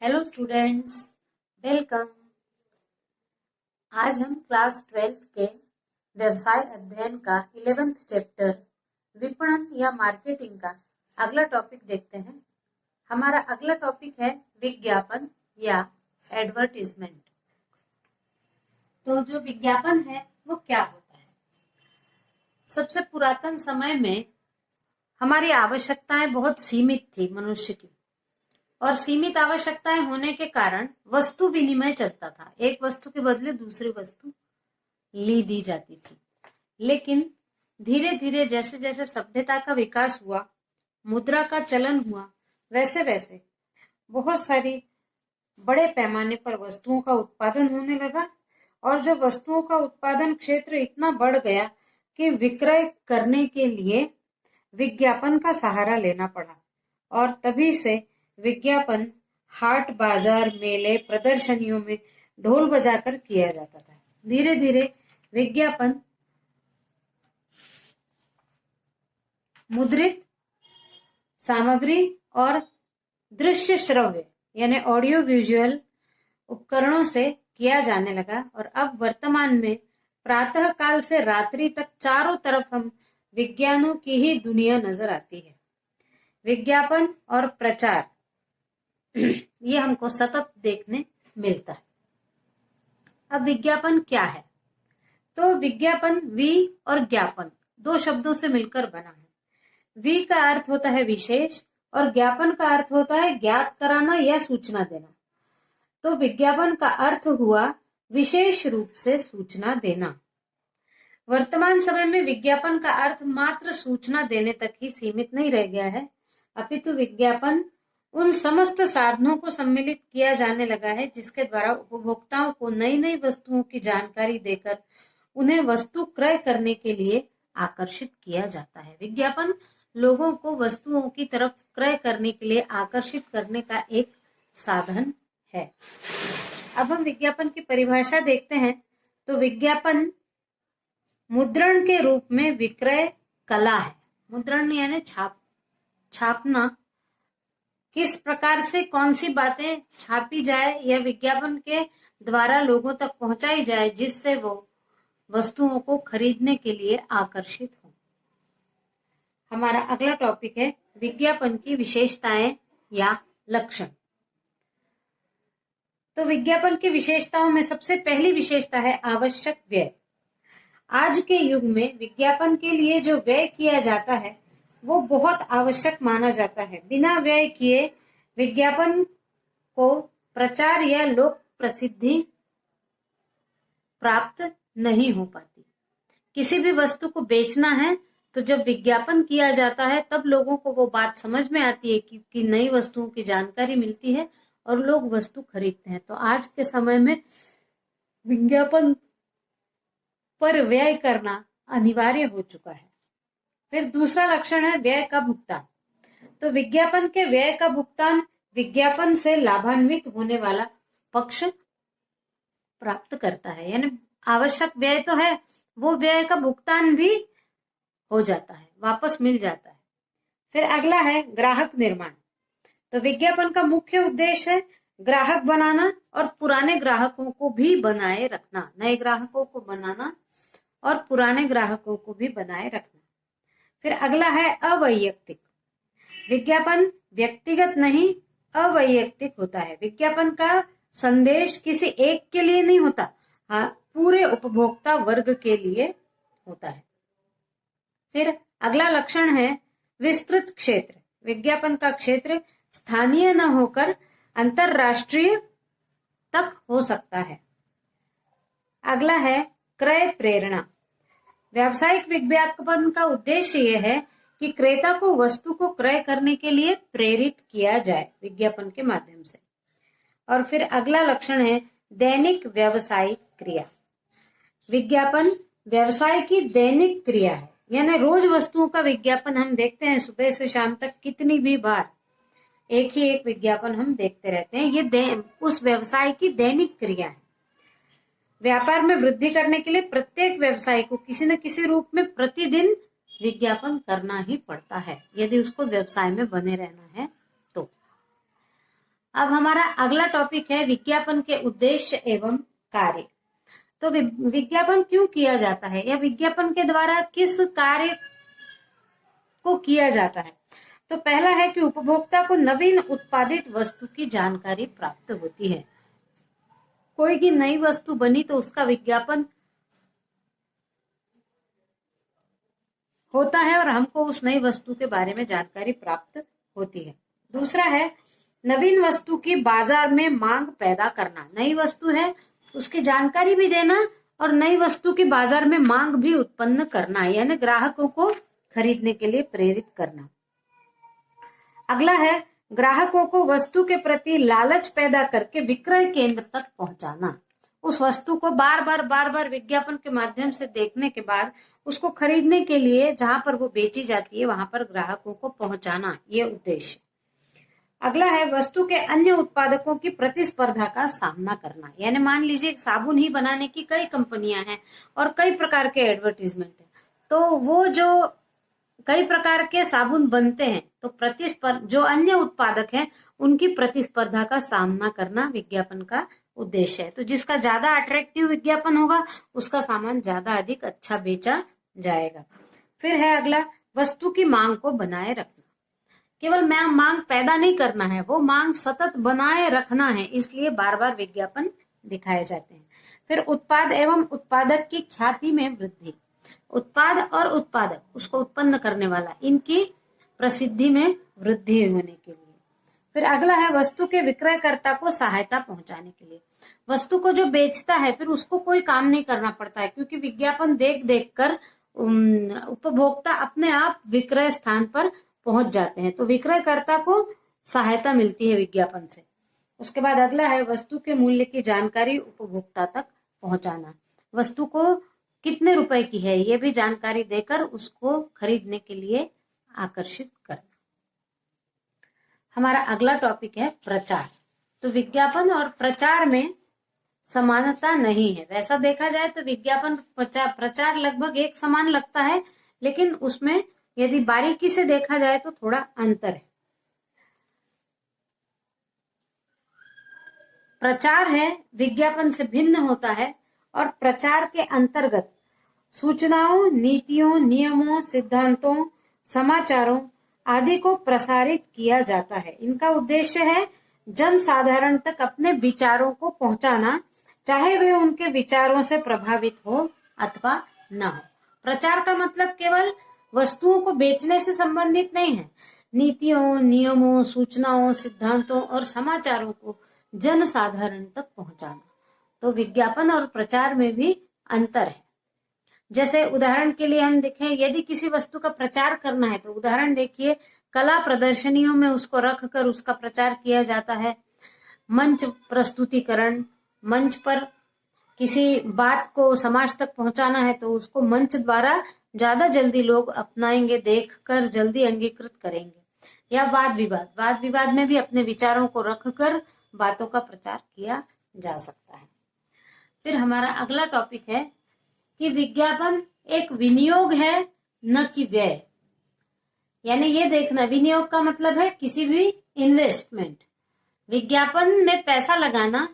Hello students, welcome. आज हम class 12th के व्यवसाय अध्ययन का 11th चैप्टर विपणन या मार्केटिंग का अगला टॉपिक देखते हैं। हमारा अगला टॉपिक है विज्ञापन या एडवर्टीजमेंट। तो जो विज्ञापन है वो क्या होता है? सबसे पुरातन समय में हमारी आवश्यकताएं बहुत सीमित थी मनुष्य की, और सीमित आवश्यकताएं होने के कारण वस्तु विनिमय चलता था। एक वस्तु के बदले दूसरी वस्तु ली दी जाती थी। लेकिन धीरे धीरे जैसे जैसे सभ्यता का विकास हुआ, मुद्रा का चलन हुआ, वैसे वैसे बहुत सारी बड़े पैमाने पर वस्तुओं का उत्पादन होने लगा। और जब वस्तुओं का उत्पादन क्षेत्र इतना बढ़ गया कि विक्रय करने के लिए विज्ञापन का सहारा लेना पड़ा। और तभी से विज्ञापन हाट, बाजार, मेले, प्रदर्शनियों में ढोल बजाकर किया जाता था। धीरे धीरे विज्ञापन मुद्रित सामग्री और दृश्य श्रव्य यानी ऑडियो विजुअल उपकरणों से किया जाने लगा। और अब वर्तमान में प्रातः काल से रात्रि तक चारों तरफ हम विज्ञानों की ही दुनिया नजर आती है। विज्ञापन और प्रचार ये हमको सतत देखने मिलता है। अब विज्ञापन क्या है? तो विज्ञापन वी और ज्ञापन दो शब्दों से मिलकर बना है। वी का अर्थ होता है विशेष और ज्ञापन का अर्थ होता है ज्ञात कराना या सूचना देना। तो विज्ञापन का अर्थ हुआ विशेष रूप से सूचना देना। वर्तमान समय में विज्ञापन का अर्थ मात्र सूचना देने तक ही सीमित नहीं रह गया है, अपितु विज्ञापन उन समस्त साधनों को सम्मिलित किया जाने लगा है जिसके द्वारा उपभोक्ताओं को नई नई वस्तुओं की जानकारी देकर उन्हें वस्तु क्रय करने के लिए आकर्षित किया जाता है। विज्ञापन लोगों को वस्तुओं की तरफ क्रय करने के लिए आकर्षित करने का एक साधन है। अब हम विज्ञापन की परिभाषा देखते हैं। तो विज्ञापन मुद्रण के रूप में विक्रय कला है। मुद्रण यानी छापना, किस प्रकार से कौन सी बातें छापी जाए या विज्ञापन के द्वारा लोगों तक पहुंचाई जाए जिससे वो वस्तुओं को खरीदने के लिए आकर्षित हो। हमारा अगला टॉपिक है विज्ञापन की विशेषताएं या लक्षण। तो विज्ञापन की विशेषताओं में सबसे पहली विशेषता है आवश्यक व्यय। आज के युग में विज्ञापन के लिए जो व्यय किया जाता है वो बहुत आवश्यक माना जाता है। बिना व्यय किए विज्ञापन को प्रचार या लोक प्रसिद्धि प्राप्त नहीं हो पाती। किसी भी वस्तु को बेचना है तो जब विज्ञापन किया जाता है तब लोगों को वो बात समझ में आती है कि नई वस्तुओं की जानकारी मिलती है और लोग वस्तु खरीदते हैं। तो आज के समय में विज्ञापन पर व्यय करना अनिवार्य हो चुका है। फिर दूसरा लक्षण है व्यय का भुगतान। तो विज्ञापन के व्यय का भुगतान विज्ञापन से लाभान्वित होने वाला पक्ष प्राप्त करता है, यानी आवश्यक व्यय तो है, वो व्यय का भुगतान भी हो जाता है, वापस मिल जाता है। फिर अगला है ग्राहक निर्माण। तो विज्ञापन का मुख्य उद्देश्य है ग्राहक बनाना और पुराने ग्राहकों को भी बनाए रखना, नए ग्राहकों को बनाना और पुराने ग्राहकों को भी बनाए रखना। फिर अगला है अवैयक्तिक। विज्ञापन व्यक्तिगत नहीं, अवैयक्तिक होता है। विज्ञापन का संदेश किसी एक के लिए नहीं होता, हाँ, पूरे उपभोक्ता वर्ग के लिए होता है। फिर अगला लक्षण है विस्तृत क्षेत्र। विज्ञापन का क्षेत्र स्थानीय न होकर अंतरराष्ट्रीय तक हो सकता है। अगला है क्रय प्रेरणा। व्यावसायिक विज्ञापन का उद्देश्य यह है कि क्रेता को वस्तु को क्रय करने के लिए प्रेरित किया जाए विज्ञापन के माध्यम से। और फिर अगला लक्षण है दैनिक व्यावसायिक क्रिया। विज्ञापन व्यवसाय की दैनिक क्रिया है, यानी रोज वस्तुओं का विज्ञापन हम देखते हैं। सुबह से शाम तक कितनी भी बार एक ही एक विज्ञापन हम देखते रहते हैं। ये उस व्यवसाय की दैनिक क्रिया है। व्यापार में वृद्धि करने के लिए प्रत्येक व्यवसाय को किसी न किसी रूप में प्रतिदिन विज्ञापन करना ही पड़ता है, यदि उसको व्यवसाय में बने रहना है तो। अब हमारा अगला टॉपिक है विज्ञापन के उद्देश्य एवं कार्य। तो विज्ञापन क्यों किया जाता है या विज्ञापन के द्वारा किस कार्य को किया जाता है। तो पहला है कि उपभोक्ता को नवीन उत्पादित वस्तु की जानकारी प्राप्त होती है। कोई की नई वस्तु बनी तो उसका विज्ञापन होता है और हमको उस नई वस्तु के बारे में जानकारी प्राप्त होती है। दूसरा है नवीन वस्तु की बाजार में मांग पैदा करना। नई वस्तु है उसकी जानकारी भी देना और नई वस्तु की बाजार में मांग भी उत्पन्न करना, यानी ग्राहकों को खरीदने के लिए प्रेरित करना। अगला है ग्राहकों को वस्तु के प्रति लालच पैदा करके विक्रय केंद्र तक पहुंचाना। उस वस्तु को बार बार विज्ञापन के माध्यम से देखने के बाद उसको खरीदने के लिए जहां पर वो बेची जाती है वहां पर ग्राहकों को पहुंचाना, ये उद्देश्य। अगला है वस्तु के अन्य उत्पादकों की प्रतिस्पर्धा का सामना करना। यानी मान लीजिए साबुन ही बनाने की कई कंपनियां हैं और कई प्रकार के एडवर्टीजमेंट है, तो वो जो कई प्रकार के साबुन बनते हैं तो जो अन्य उत्पादक हैं उनकी प्रतिस्पर्धा का सामना करना विज्ञापन का उद्देश्य है। तो जिसका ज्यादा अट्रैक्टिव विज्ञापन होगा उसका सामान ज्यादा अधिक अच्छा बेचा जाएगा। फिर है अगला वस्तु की मांग को बनाए रखना। केवल मांग पैदा नहीं करना है, वो मांग सतत बनाए रखना है, इसलिए बार बार विज्ञापन दिखाए जाते हैं। फिर उत्पाद एवं उत्पादक की ख्याति में वृद्धि। उत्पाद और उत्पादक उसको उत्पन्न करने वाला, इनकी प्रसिद्धि में वृद्धि होने के लिए। फिर अगला है वस्तु के विक्रयकर्ता को सहायता पहुंचाने के लिए। वस्तु को जो बेचता है फिर उसको कोई काम नहीं करना पड़ता है, क्योंकि विज्ञापन देख देख कर उपभोक्ता अपने आप विक्रय स्थान पर पहुंच जाते हैं, तो विक्रयकर्ता को सहायता मिलती है विज्ञापन से। उसके बाद अगला है वस्तु के मूल्य की जानकारी उपभोक्ता तक पहुंचाना। वस्तु को कितने रुपए की है ये भी जानकारी देकर उसको खरीदने के लिए आकर्षित करना। हमारा अगला टॉपिक है प्रचार। तो विज्ञापन और प्रचार में समानता नहीं है। वैसा देखा जाए तो विज्ञापन प्रचार लगभग एक समान लगता है, लेकिन उसमें यदि बारीकी से देखा जाए तो थोड़ा अंतर है। प्रचार है विज्ञापन से भिन्न होता है और प्रचार के अंतर्गत सूचनाओं, नीतियों, नियमों, सिद्धांतों, समाचारों आदि को प्रसारित किया जाता है। इनका उद्देश्य है जन साधारण तक अपने विचारों को पहुंचाना, चाहे वे उनके विचारों से प्रभावित हो अथवा न हो। प्रचार का मतलब केवल वस्तुओं को बेचने से संबंधित नहीं है। नीतियों, नियमों, सूचनाओं, सिद्धांतों और समाचारों को जन साधारण तक पहुंचाना। तो विज्ञापन और प्रचार में भी अंतर है। जैसे उदाहरण के लिए हम देखें, यदि किसी वस्तु का प्रचार करना है तो उदाहरण देखिए, कला प्रदर्शनियों में उसको रख कर उसका प्रचार किया जाता है। मंच प्रस्तुतिकरण, मंच पर किसी बात को समाज तक पहुंचाना है तो उसको मंच द्वारा ज्यादा जल्दी लोग अपनाएंगे, देखकर जल्दी अंगीकृत करेंगे। या वाद विवाद में भी अपने विचारों को रखकर बातों का प्रचार किया जा सकता है। फिर हमारा अगला टॉपिक है कि विज्ञापन एक विनियोग है न कि व्यय। यानी ये देखना, विनियोग का मतलब है किसी भी इन्वेस्टमेंट। विज्ञापन में पैसा लगाना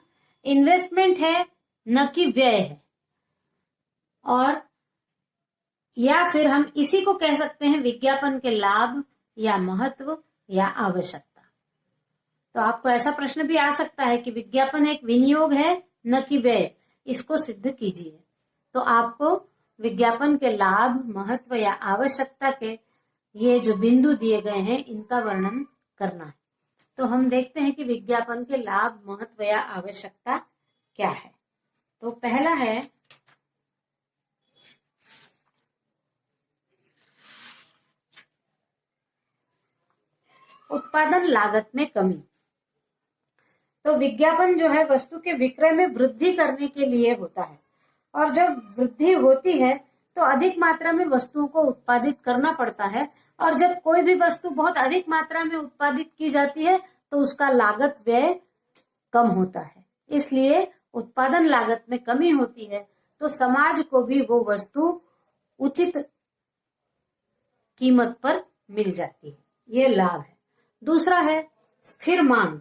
इन्वेस्टमेंट है न कि व्यय है। और या फिर हम इसी को कह सकते हैं विज्ञापन के लाभ या महत्व या आवश्यकता। तो आपको ऐसा प्रश्न भी आ सकता है कि विज्ञापन एक विनियोग है न कि व्यय, इसको सिद्ध कीजिए। तो आपको विज्ञापन के लाभ, महत्व या आवश्यकता के ये जो बिंदु दिए गए हैं इनका वर्णन करना है। तो हम देखते हैं कि विज्ञापन के लाभ, महत्व या आवश्यकता क्या है। तो पहला है उत्पादन लागत में कमी। तो विज्ञापन जो है वस्तु के विक्रय में वृद्धि करने के लिए होता है, और जब वृद्धि होती है तो अधिक मात्रा में वस्तुओं को उत्पादित करना पड़ता है, और जब कोई भी वस्तु बहुत अधिक मात्रा में उत्पादित की जाती है तो उसका लागत व्यय कम होता है। इसलिए उत्पादन लागत में कमी होती है तो समाज को भी वो वस्तु उचित कीमत पर मिल जाती है, ये लाभ है। दूसरा है स्थिर मांग।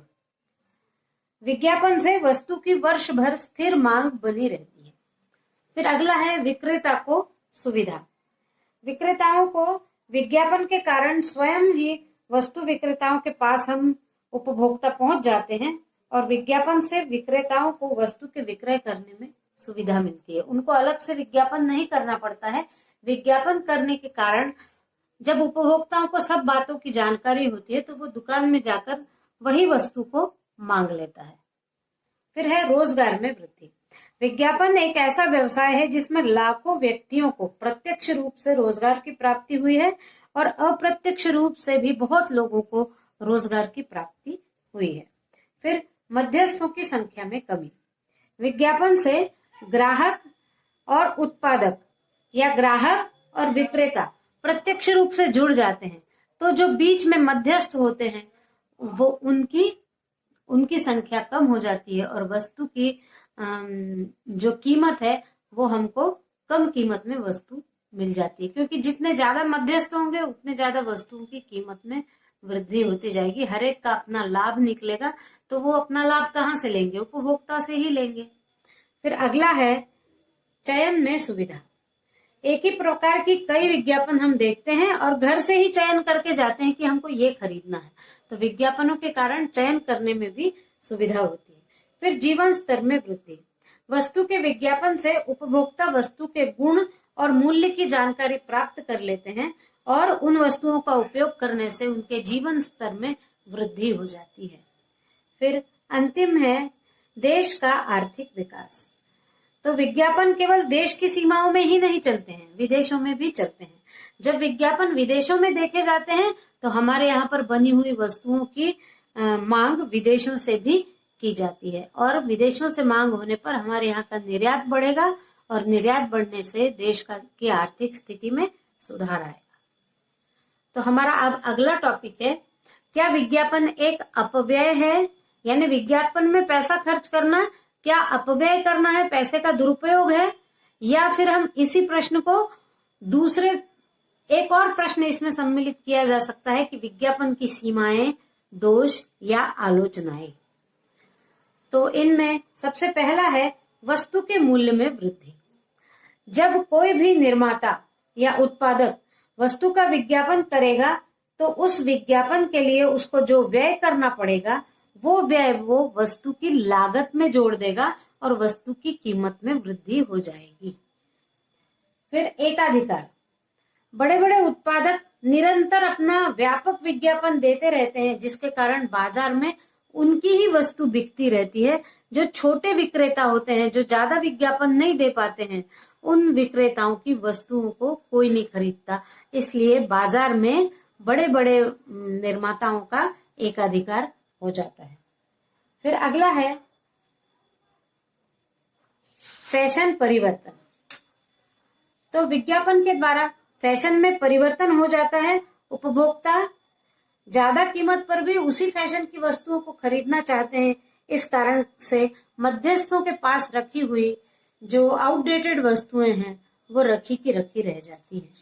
विज्ञापन से वस्तु की वर्ष भर स्थिर मांग बनी रहती है। फिर अगला है विक्रेता को सुविधा। विक्रेताओं को विज्ञापन के कारण स्वयं ही वस्तु विक्रेताओं के पास हम उपभोक्ता पहुंच जाते हैं और विज्ञापन से विक्रेताओं को वस्तु के विक्रय करने में सुविधा मिलती है। उनको अलग से विज्ञापन नहीं करना पड़ता है। विज्ञापन करने के कारण जब उपभोक्ताओं को सब बातों की जानकारी होती है तो वो दुकान में जाकर वही वस्तु को मांग लेता है। फिर है रोजगार में वृद्धि। विज्ञापन एक ऐसा व्यवसाय है जिसमें लाखों व्यक्तियों को प्रत्यक्ष रूप से रोजगार की प्राप्ति हुई है और अप्रत्यक्ष रूप से भी बहुत लोगों को रोजगार की प्राप्ति हुई है। फिर मध्यस्थों की संख्या में कमी। विज्ञापन से ग्राहक और उत्पादक या ग्राहक और विक्रेता प्रत्यक्ष रूप से जुड़ जाते हैं, तो जो बीच में मध्यस्थ होते हैं वो उनकी संख्या कम हो जाती है और वस्तु की जो कीमत है वो हमको कम कीमत में वस्तु मिल जाती है, क्योंकि जितने ज्यादा मध्यस्थ होंगे उतने ज्यादा वस्तुओं की कीमत में वृद्धि होती जाएगी। हर एक का अपना लाभ निकलेगा, तो वो अपना लाभ कहाँ से लेंगे? उपभोक्ता से ही लेंगे। फिर अगला है चयन में सुविधा। एक ही प्रकार की कई विज्ञापन हम देखते हैं और घर से ही चयन करके जाते हैं कि हमको ये खरीदना है, तो विज्ञापनों के कारण चयन करने में भी सुविधा होती है। फिर जीवन स्तर में वृद्धि। वस्तु के विज्ञापन से उपभोक्ता वस्तु के गुण और मूल्य की जानकारी प्राप्त कर लेते हैं और उन वस्तुओं का उपयोग करने से उनके जीवन स्तर में वृद्धि हो जाती है। फिर अंतिम है देश का आर्थिक विकास। तो विज्ञापन केवल देश की सीमाओं में ही नहीं चलते हैं, विदेशों में भी चलते हैं। जब विज्ञापन विदेशों में देखे जाते हैं तो हमारे यहाँ पर बनी हुई वस्तुओं की मांग विदेशों से भी की जाती है और विदेशों से मांग होने पर हमारे यहाँ का निर्यात बढ़ेगा और निर्यात बढ़ने से देश की आर्थिक स्थिति में सुधार आएगा। तो हमारा अब अगला टॉपिक है, क्या विज्ञापन एक अपव्यय है? यानी विज्ञापन में पैसा खर्च करना क्या अपव्यय करना है, पैसे का दुरुपयोग है? या फिर हम इसी प्रश्न को दूसरे एक और प्रश्न इसमें सम्मिलित किया जा सकता है कि विज्ञापन की सीमाएं, दोष या आलोचनाएं। तो इनमें सबसे पहला है वस्तु के मूल्य में वृद्धि। जब कोई भी निर्माता या उत्पादक वस्तु का विज्ञापन करेगा तो उस विज्ञापन के लिए उसको जो व्यय करना पड़ेगा वो व्यय वो वस्तु की लागत में जोड़ देगा और वस्तु की कीमत में वृद्धि हो जाएगी। फिर एकाधिकार। बड़े बड़े उत्पादक निरंतर अपना व्यापक विज्ञापन देते रहते हैं जिसके कारण बाजार में उनकी ही वस्तु बिकती रहती है। जो छोटे विक्रेता होते हैं, जो ज्यादा विज्ञापन नहीं दे पाते हैं, उन विक्रेताओं की वस्तुओं को कोई नहीं खरीदता। इसलिए बाजार में बड़े बड़े निर्माताओं का एकाधिकार हो जाता है। फिर अगला है फैशन परिवर्तन। तो विज्ञापन के द्वारा फैशन में परिवर्तन हो जाता है। उपभोक्ता ज्यादा कीमत पर भी उसी फैशन की वस्तुओं को खरीदना चाहते हैं। इस कारण से मध्यस्थों के पास रखी हुई जो आउटडेटेड वस्तुएं हैं वो रखी की रखी रह जाती हैं।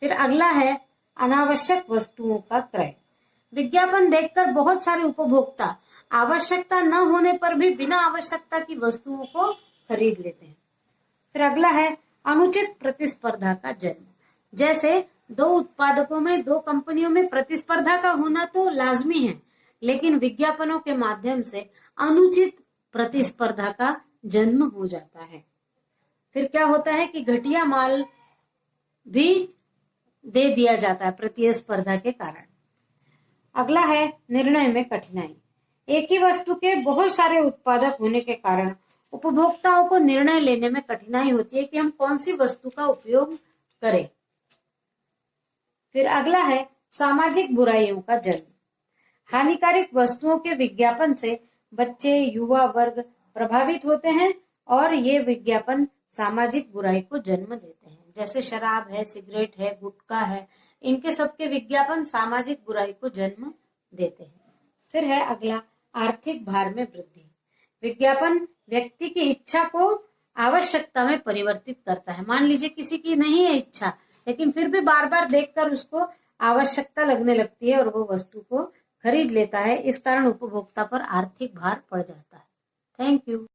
फिर अगला है अनावश्यक वस्तुओं का क्रय। विज्ञापन देखकर बहुत सारे उपभोक्ता आवश्यकता न होने पर भी बिना आवश्यकता की वस्तुओं को खरीद लेते हैं। फिर अगला है अनुचित प्रतिस्पर्धा का जन्म। जैसे दो उत्पादकों में, दो कंपनियों में प्रतिस्पर्धा का होना तो लाजमी है, लेकिन विज्ञापनों के माध्यम से अनुचित प्रतिस्पर्धा का जन्म हो जाता है। फिर क्या होता है कि घटिया माल भी दे दिया जाता है प्रतिस्पर्धा के कारण। अगला है निर्णय में कठिनाई। एक ही वस्तु के बहुत सारे उत्पादक होने के कारण उपभोक्ताओं को निर्णय लेने में कठिनाई होती है कि हम कौन सी वस्तु का उपयोग करें। फिर अगला है सामाजिक बुराइयों का जन्म। हानिकारक वस्तुओं के विज्ञापन से बच्चे, युवा वर्ग प्रभावित होते हैं और ये विज्ञापन सामाजिक बुराई को जन्म देते हैं। जैसे शराब है, सिगरेट है, गुटखा है, इनके सबके विज्ञापन सामाजिक बुराई को जन्म देते हैं। फिर है अगला आर्थिक भार में वृद्धि। विज्ञापन व्यक्ति की इच्छा को आवश्यकता में परिवर्तित करता है। मान लीजिए किसी की नहीं है इच्छा, लेकिन फिर भी बार बार देखकर उसको आवश्यकता लगने लगती है और वो वस्तु को खरीद लेता है। इस कारण उपभोक्ता पर आर्थिक भार पड़ जाता है। Thank you.